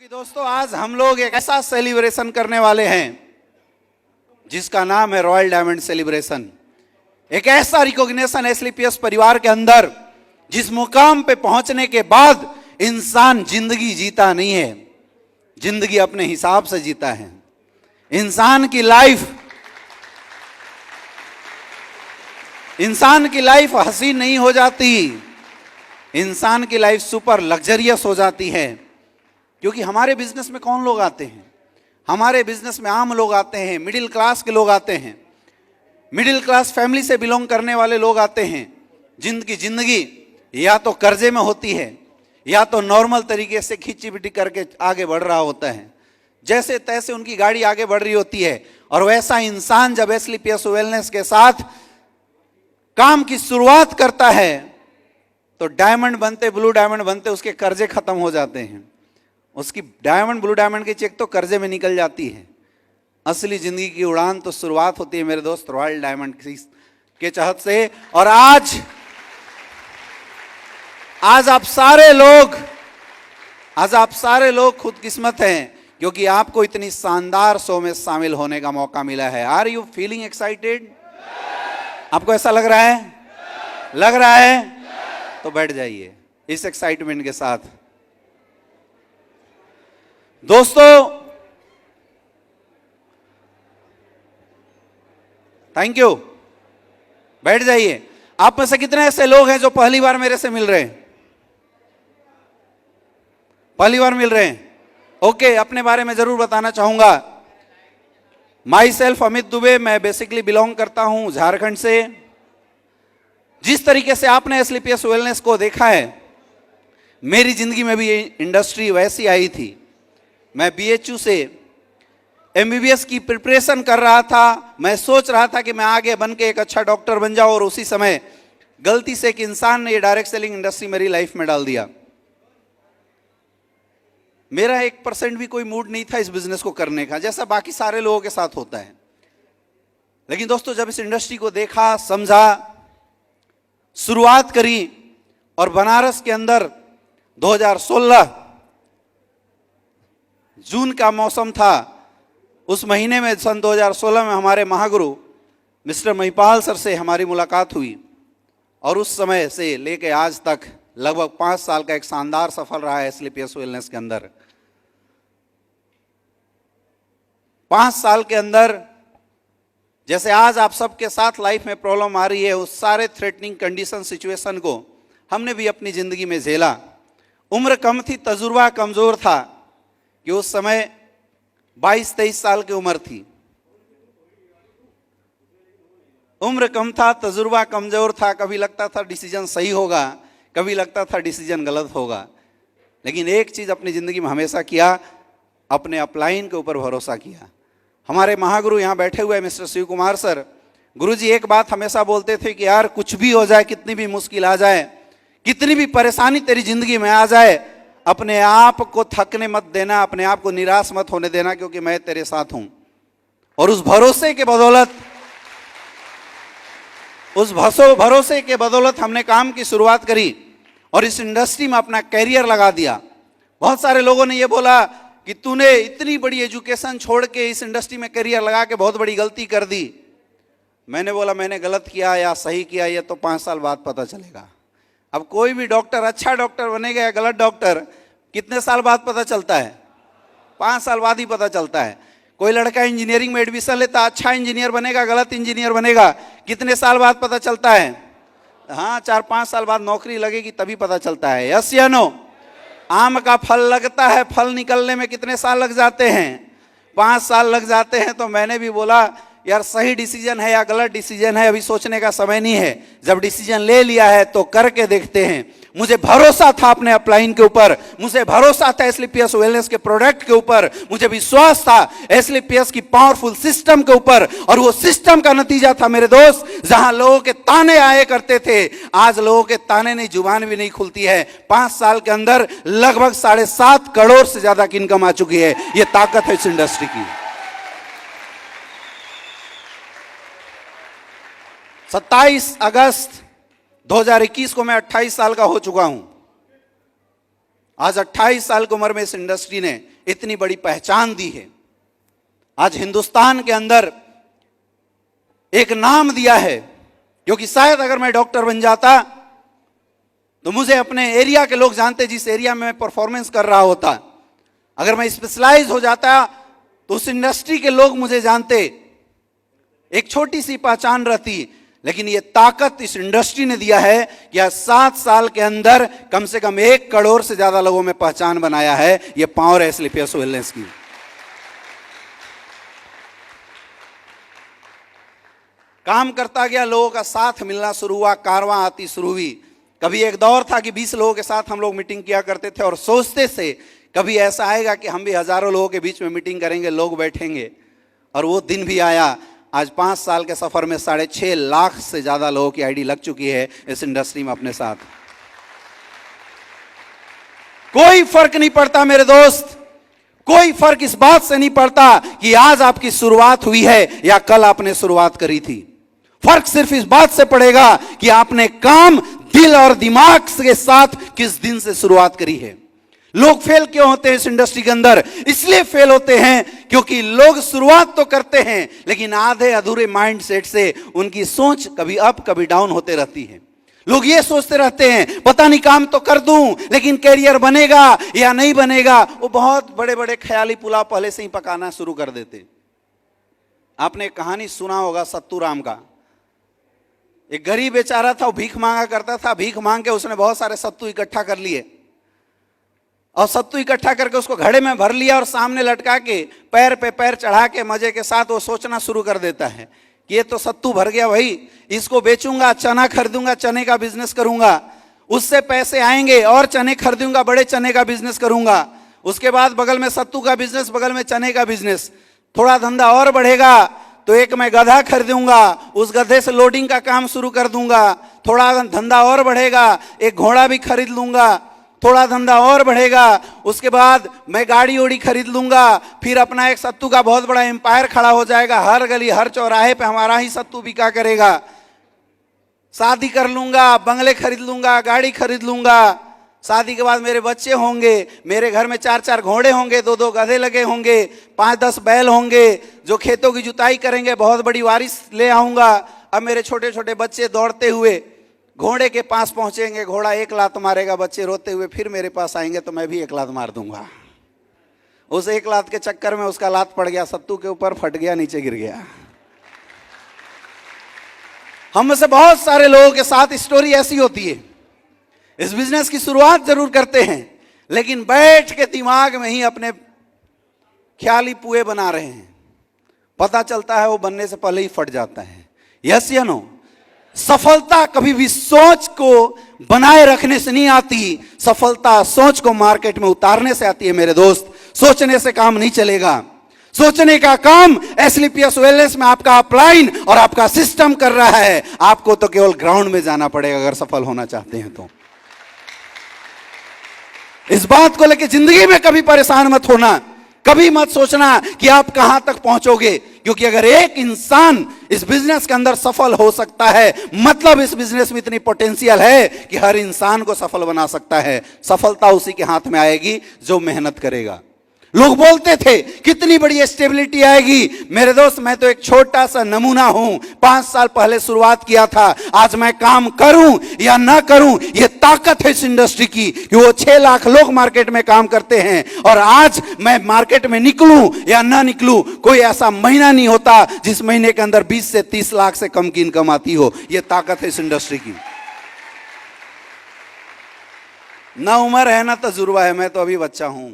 दोस्तों, आज हम लोग एक ऐसा सेलिब्रेशन करने वाले हैं जिसका नाम है रॉयल डायमंड सेलिब्रेशन। एक ऐसा रिकॉग्निशन एसलीपीएस परिवार के अंदर जिस मुकाम पे पहुंचने के बाद इंसान जिंदगी जीता नहीं है, जिंदगी अपने हिसाब से जीता है। इंसान की लाइफ हसीन नहीं हो जाती, इंसान की लाइफ सुपर लग्जरियस हो जाती है। क्योंकि हमारे बिजनेस में कौन लोग आते हैं? हमारे बिजनेस में आम लोग आते हैं, मिडिल क्लास के लोग आते हैं, मिडिल क्लास फैमिली से बिलोंग करने वाले लोग आते हैं। जिनकी जिंदगी या तो कर्जे में होती है या तो नॉर्मल तरीके से खींची बिटी करके आगे बढ़ रहा होता है, जैसे तैसे उनकी गाड़ी आगे बढ़ रही होती है। और वैसा इंसान जब एसलीपीएस वेलनेस के साथ काम की शुरुआत करता है तो डायमंड बनते, ब्लू डायमंड बनते उसके कर्जे खत्म हो जाते हैं। उसकी डायमंड, ब्लू डायमंड की चेक तो कर्जे में निकल जाती है। असली जिंदगी की उड़ान तो शुरुआत होती है मेरे दोस्त रॉयल डायमंड के चहत से। और आज आप सारे लोग खुदकिस्मत हैं क्योंकि आपको इतनी शानदार शो में शामिल होने का मौका मिला है। Are you feeling excited? आपको ऐसा लग रहा है? लग रहा है तो बैठ जाइए इस एक्साइटमेंट के साथ। दोस्तों, थैंक यू, बैठ जाइए। आप में से कितने ऐसे लोग हैं जो पहली बार मेरे से मिल रहे हैं? पहली बार मिल रहे हैं? ओके, अपने बारे में जरूर बताना चाहूंगा। माई सेल्फ अमित दुबे, मैं बेसिकली बिलोंग करता हूं झारखंड से। जिस तरीके से आपने एसलीपीएस वेलनेस को देखा है, मेरी जिंदगी में भी ये इंडस्ट्री वैसी आई थी। मैं बीएचयू से एमबीबीएस की प्रिपरेशन कर रहा था। मैं सोच रहा था कि मैं आगे बन के एक अच्छा डॉक्टर बन जाऊं, और उसी समय गलती से एक इंसान ने ये डायरेक्ट सेलिंग इंडस्ट्री मेरी लाइफ में डाल दिया। मेरा 1% भी कोई मूड नहीं था इस बिजनेस को करने का, जैसा बाकी सारे लोगों के साथ होता है। लेकिन दोस्तों, जब इस इंडस्ट्री को देखा, समझा, शुरुआत करी, और बनारस के अंदर 2016 जून का मौसम था, उस महीने में सन 2016 में हमारे महागुरु मिस्टर महिपाल सर से हमारी मुलाकात हुई। और उस समय से लेके आज तक लगभग 5 साल का एक शानदार सफर रहा है एसलीपीएस वेलनेस के अंदर। 5 साल के अंदर जैसे आज आप सबके साथ लाइफ में प्रॉब्लम आ रही है, उस सारे थ्रेटनिंग कंडीशन, सिचुएशन को हमने भी अपनी जिंदगी में झेला। उम्र कम थी, तजुर्बा कमजोर था कि उस समय 22-23 साल की उम्र थी। उम्र कम था, तजुर्बा कमजोर था। कभी लगता था डिसीजन सही होगा, कभी लगता था डिसीजन गलत होगा। लेकिन एक चीज अपनी जिंदगी में हमेशा किया, अपने अपलाइन के ऊपर भरोसा किया। हमारे महागुरु यहाँ बैठे हुए मिस्टर शिव कुमार सर, गुरुजी एक बात हमेशा बोलते थे कि यार कुछ भी हो जाए, कितनी भी मुश्किल आ जाए, कितनी भी परेशानी तेरी जिंदगी में आ जाए, अपने आप को थकने मत देना, अपने आप को निराश मत होने देना, क्योंकि मैं तेरे साथ हूं। और उस भरोसे के बदौलत हमने काम की शुरुआत करी और इस इंडस्ट्री में अपना कैरियर लगा दिया। बहुत सारे लोगों ने यह बोला कि तूने इतनी बड़ी एजुकेशन छोड़ के इस इंडस्ट्री में कैरियर लगा के बहुत बड़ी गलती कर दी। मैंने बोला, मैंने गलत किया या सही किया ये तो 5 साल बाद पता चलेगा। अब कोई भी डॉक्टर अच्छा डॉक्टर बनेगा या गलत डॉक्टर कितने साल बाद पता चलता है? 5 साल बाद ही पता चलता है। कोई लड़का इंजीनियरिंग में एडमिशन लेता, अच्छा इंजीनियर बनेगा, गलत इंजीनियर बनेगा, कितने साल बाद पता चलता है? हाँ, 4-5 साल बाद नौकरी लगेगी तभी पता चलता है। यस या नो? आम का फल लगता है, फल निकलने में कितने साल लग जाते हैं? 5 साल लग जाते हैं। तो मैंने भी बोला यार सही डिसीजन है या गलत डिसीजन है अभी सोचने का समय नहीं है, जब डिसीजन ले लिया है तो करके देखते हैं। मुझे भरोसा था अपने अपलाइन के ऊपर, मुझे भरोसा था एसलीपीएस वेलनेस के प्रोडक्ट के ऊपर, मुझे विश्वास था एसलीपीएस की पावरफुल सिस्टम के ऊपर। और वो सिस्टम का नतीजा था मेरे दोस्त, जहां लोगों के ताने आए करते थे, आज लोगों के ताने नहीं, जुबान भी नहीं खुलती है। 5 साल के अंदर लगभग 7.5 करोड़ से ज्यादा की इनकम आ चुकी है। ये ताकत है इस इंडस्ट्री की। 27 अगस्त 2021 को मैं 28 साल का हो चुका हूं। आज 28 साल की उम्र में इस इंडस्ट्री ने इतनी बड़ी पहचान दी है। आज हिंदुस्तान के अंदर एक नाम दिया है, क्योंकि शायद अगर मैं डॉक्टर बन जाता तो मुझे अपने एरिया के लोग जानते, जिस एरिया में मैं परफॉर्मेंस कर रहा होता। अगर मैं स्पेशलाइज हो जाता तो उस इंडस्ट्री के लोग मुझे जानते, एक छोटी सी पहचान रहती। लेकिन ये ताकत इस इंडस्ट्री ने दिया है कि आज 7 साल के अंदर कम से कम 1 करोड़ से ज्यादा लोगों में पहचान बनाया है। ये पावर है एस्क्लेपियस वेलनेस की। काम करता गया, लोगों का साथ मिलना शुरू हुआ, कारवां आती शुरू हुई। कभी एक दौर था कि 20 लोगों के साथ हम लोग मीटिंग किया करते थे और सोचते थे कभी ऐसा आएगा कि हम भी हजारों लोगों के बीच में मीटिंग करेंगे, लोग बैठेंगे। और वो दिन भी आया। आज 5 साल के सफर में 6.5 लाख से ज्यादा लोगों की आईडी लग चुकी है इस इंडस्ट्री में अपने साथ। कोई फर्क नहीं पड़ता मेरे दोस्त, कोई फर्क इस बात से नहीं पड़ता कि आज आपकी शुरुआत हुई है या कल आपने शुरुआत करी थी। फर्क सिर्फ इस बात से पड़ेगा कि आपने काम दिल और दिमाग के साथ किस दिन से शुरुआत करी है। लोग फेल क्यों होते हैं इस इंडस्ट्री के अंदर? इसलिए फेल होते हैं क्योंकि लोग शुरुआत तो करते हैं लेकिन आधे अधूरे माइंडसेट से उनकी सोच कभी अप कभी डाउन होते रहती है। लोग ये सोचते रहते हैं पता नहीं काम तो कर दूं लेकिन कैरियर बनेगा या नहीं बनेगा। वो बहुत बड़े बड़े ख्याली पुलाव पहले से ही पकाना शुरू कर देते। आपने एक कहानी सुना होगा सत्तू राम का। एक गरीब बेचारा था, वो भीख मांगा करता था। भीख मांग के उसने बहुत सारे सत्तू इकट्ठा कर लिए और सत्तू इकट्ठा करके उसको घड़े में भर लिया और सामने लटका के पैर पे पैर चढ़ा के मजे के साथ वो सोचना शुरू कर देता है कि ये तो सत्तू भर गया भाई, इसको बेचूंगा, चना खरीदूंगा, चने का बिजनेस करूंगा, उससे पैसे आएंगे और चने खरीदूंगा, बड़े चने का बिजनेस करूंगा। उसके बाद बगल में सत्तू का बिजनेस, बगल में चने का बिजनेस, थोड़ा धंधा और बढ़ेगा तो एक मैं गधा खरीदूंगा, उस गधे से लोडिंग का काम शुरू कर दूंगा। थोड़ा धंधा और बढ़ेगा, एक घोड़ा भी खरीद लूंगा। थोड़ा धंधा और बढ़ेगा, उसके बाद मैं गाड़ी ओड़ी खरीद लूंगा। फिर अपना एक सत्तू का बहुत बड़ा एम्पायर खड़ा हो जाएगा। हर गली हर चौराहे पे हमारा ही सत्तू बिका करेगा। शादी कर लूंगा, बंगले खरीद लूंगा, गाड़ी खरीद लूंगा। शादी के बाद मेरे बच्चे होंगे, मेरे घर में 4-4 घोड़े होंगे, 2-2 गधे लगे होंगे, 5-10 बैल होंगे जो खेतों की जुताई करेंगे। बहुत बड़ी वारिस ले आऊंगा। अब मेरे छोटे छोटे बच्चे दौड़ते हुए घोड़े के पास पहुंचेंगे, घोड़ा एक लात मारेगा, बच्चे रोते हुए फिर मेरे पास आएंगे तो मैं भी एक लात मार दूंगा। उस एक लात के चक्कर में उसका लात पड़ गया सत्तू के ऊपर, फट गया, नीचे गिर गया। हम में से बहुत सारे लोगों के साथ स्टोरी ऐसी होती है। इस बिजनेस की शुरुआत जरूर करते हैं लेकिन बैठ के दिमाग में ही अपने ख्याली पुए बना रहे हैं। पता चलता है वो बनने से पहले ही फट जाता है। यस या नो? सफलता कभी भी सोच को बनाए रखने से नहीं आती, सफलता सोच को मार्केट में उतारने से आती है मेरे दोस्त। सोचने से काम नहीं चलेगा। सोचने का काम एस्क्लेपियस वेलनेस में आपका अपलाइन और आपका सिस्टम कर रहा है। आपको तो केवल ग्राउंड में जाना पड़ेगा अगर सफल होना चाहते हैं तो। इस बात को लेकर जिंदगी में कभी परेशान मत होना, कभी मत सोचना कि आप कहां तक पहुंचोगे, क्योंकि अगर एक इंसान इस बिजनेस के अंदर सफल हो सकता है मतलब इस बिजनेस में इतनी पोटेंशियल है कि हर इंसान को सफल बना सकता है। सफलता उसी के हाथ में आएगी जो मेहनत करेगा। लोग बोलते थे कितनी बड़ी स्टेबिलिटी आएगी। मेरे दोस्त, मैं तो एक छोटा सा नमूना हूं। 5 साल पहले शुरुआत किया था। आज मैं काम करूं या ना करूं, यह ताकत है इस इंडस्ट्री की कि वो 6 लाख लोग मार्केट में काम करते हैं। और आज मैं मार्केट में निकलूं या ना निकलूं, कोई ऐसा महीना नहीं होता जिस महीने के अंदर 20 से 30 लाख से कम की इनकम आती हो। यह ताकत है इस इंडस्ट्री की। ना उम्र है ना तजुर्बा है। मैं तो अभी बच्चा हूं।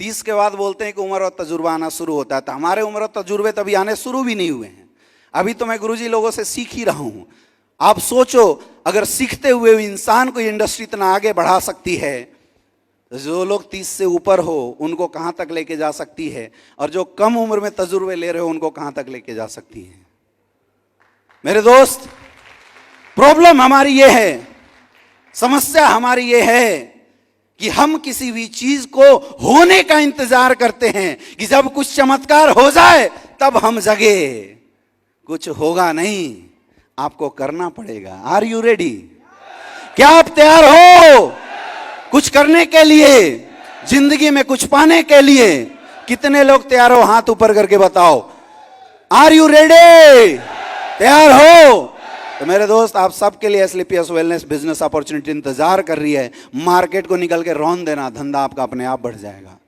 30 के बाद बोलते हैं कि उम्र और तजुर्बा आना शुरू होता है, तो हमारे उम्र और तजुर्बे तभी आने शुरू भी नहीं हुए हैं। अभी तो मैं गुरुजी लोगों से सीख ही रहा हूं। आप सोचो, अगर सीखते हुए इंसान को इंडस्ट्री इतना आगे बढ़ा सकती है, तो जो लोग 30 से ऊपर हो उनको कहां तक लेके जा सकती है, और जो कम उम्र में तजुर्बे ले रहे हो उनको कहां तक लेके जा सकती है। मेरे दोस्त, प्रॉब्लम हमारी ये है, समस्या हमारी ये है कि हम किसी भी चीज को होने का इंतजार करते हैं कि जब कुछ चमत्कार हो जाए तब हम जगे। कुछ होगा नहीं, आपको करना पड़ेगा। Are you ready? क्या आप तैयार हो कुछ करने के लिए? जिंदगी में कुछ पाने के लिए कितने लोग तैयार हो? हाथ ऊपर करके बताओ। Are you ready? तैयार हो? तो मेरे दोस्त, आप सबके लिए एस्क्लेपियस वेलनेस बिजनेस अपॉर्चुनिटी इंतजार कर रही है। मार्केट को निकल के रौंद देना, धंधा आपका अपने आप बढ़ जाएगा।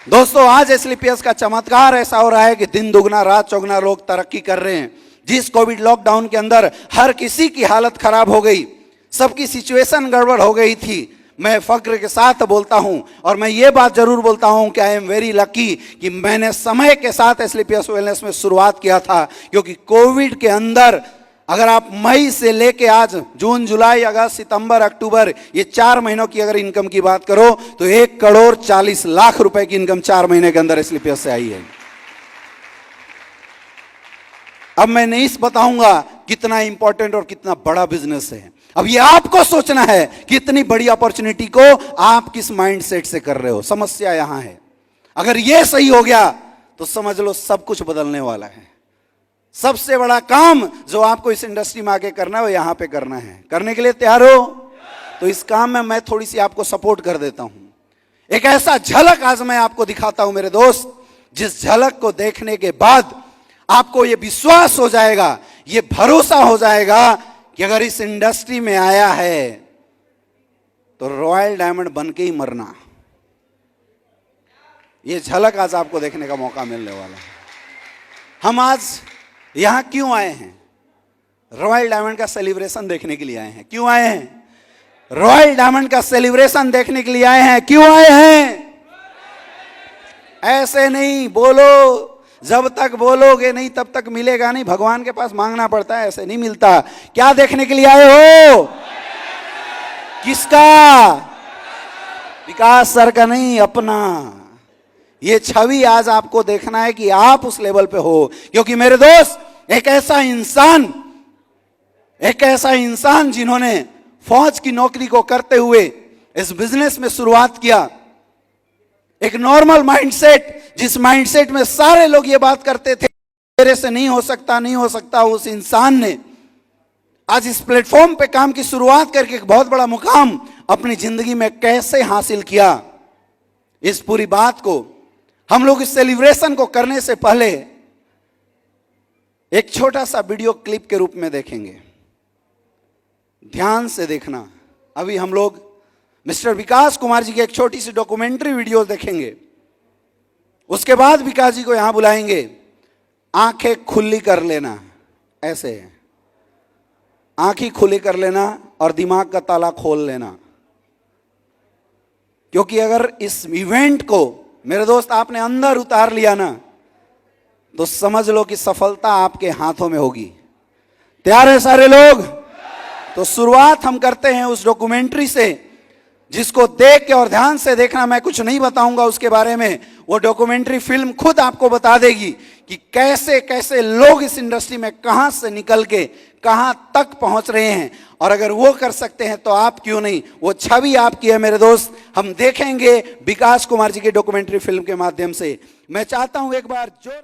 दोस्तों, आज एस्क्लेपियस का चमत्कार ऐसा हो रहा है कि दिन दुगना रात चौगुना लोग तरक्की कर रहे हैं। जिस कोविड लॉकडाउन के अंदर हर किसी की हालत खराब हो गई, सबकी सिचुएशन गड़बड़ हो गई थी, मैं फक्र के साथ बोलता हूं और मैं ये बात जरूर बोलता हूं कि आई एम वेरी लकी कि मैंने समय के साथ एस्क्लेपियस वेलनेस में शुरुआत किया था। क्योंकि कोविड के अंदर अगर आप मई से लेके आज जून, जुलाई, अगस्त, सितंबर, अक्टूबर, ये 4 महीनों की अगर इनकम की बात करो तो 1,40,00,000 रुपए की इनकम 4 महीने के अंदर एस्क्लेपियस से आई है। अब मैं नहीं बताऊंगा कितना इंपॉर्टेंट और कितना बड़ा बिजनेस है। अब ये आपको सोचना है कि इतनी बड़ी अपॉर्चुनिटी को आप किस माइंडसेट से कर रहे हो। समस्या यहां है। अगर ये सही हो गया तो समझ लो सब कुछ बदलने वाला है। सबसे बड़ा काम जो आपको इस इंडस्ट्री में आके करना है वो यहां पे करना है। करने के लिए तैयार हो? तो इस काम में मैं थोड़ी सी आपको सपोर्ट कर देता हूं। एक ऐसा झलक आज मैं आपको दिखाता हूं मेरे दोस्त, जिस झलक को देखने के बाद आपको ये विश्वास हो जाएगा, ये भरोसा हो जाएगा कि अगर इस इंडस्ट्री में आया है तो रॉयल डायमंड बन के ही मरना। ये झलक आज आपको देखने का मौका मिलने वाला है। हम आज यहां क्यों आए हैं? रॉयल डायमंड का सेलिब्रेशन देखने के लिए आए हैं। क्यों आए हैं? रॉयल डायमंड का सेलिब्रेशन देखने के लिए आए हैं। क्यों आए हैं? ऐसे नहीं बोलो, जब तक बोलोगे नहीं तब तक मिलेगा नहीं। भगवान के पास मांगना पड़ता है, ऐसे नहीं मिलता। क्या देखने के लिए आए हो? किसका? विकास सर का नहीं, अपना। ये छवि आज आपको देखना है कि आप उस लेवल पे हो। क्योंकि मेरे दोस्त, एक ऐसा इंसान जिन्होंने फौज की नौकरी को करते हुए इस बिजनेस में शुरुआत किया, एक नॉर्मल माइंडसेट, जिस माइंडसेट में सारे लोग ये बात करते थे मेरे से नहीं हो सकता, नहीं हो सकता, उस इंसान ने आज इस प्लेटफॉर्म पे काम की शुरुआत करके एक बहुत बड़ा मुकाम अपनी जिंदगी में कैसे हासिल किया। इस पूरी बात को हम लोग इस सेलिब्रेशन को करने से पहले एक छोटा सा वीडियो क्लिप के रूप में देखेंगे। ध्यान से देखना। अभी हम लोग मिस्टर विकास कुमार जी की एक छोटी सी डॉक्यूमेंट्री वीडियो देखेंगे। उसके बाद विकास जी को यहां बुलाएंगे। आंखें खुली कर लेना, ऐसे आंखें खुली कर लेना और दिमाग का ताला खोल लेना। क्योंकि अगर इस इवेंट को मेरे दोस्त आपने अंदर उतार लिया ना, तो समझ लो कि सफलता आपके हाथों में होगी। तैयार है सारे लोग? तो शुरुआत हम करते हैं उस डॉक्यूमेंट्री से, जिसको देख के और ध्यान से देखना। मैं कुछ नहीं बताऊंगा उसके बारे में, वो डॉक्यूमेंट्री फिल्म खुद आपको बता देगी कि कैसे कैसे लोग इस इंडस्ट्री में कहां से निकल के कहां तक पहुंच रहे हैं। और अगर वो कर सकते हैं तो आप क्यों नहीं? वो छवि आपकी है मेरे दोस्त। हम देखेंगे विकास कुमार जी की डॉक्यूमेंट्री फिल्म के माध्यम से। मैं चाहता हूं एक बार जोर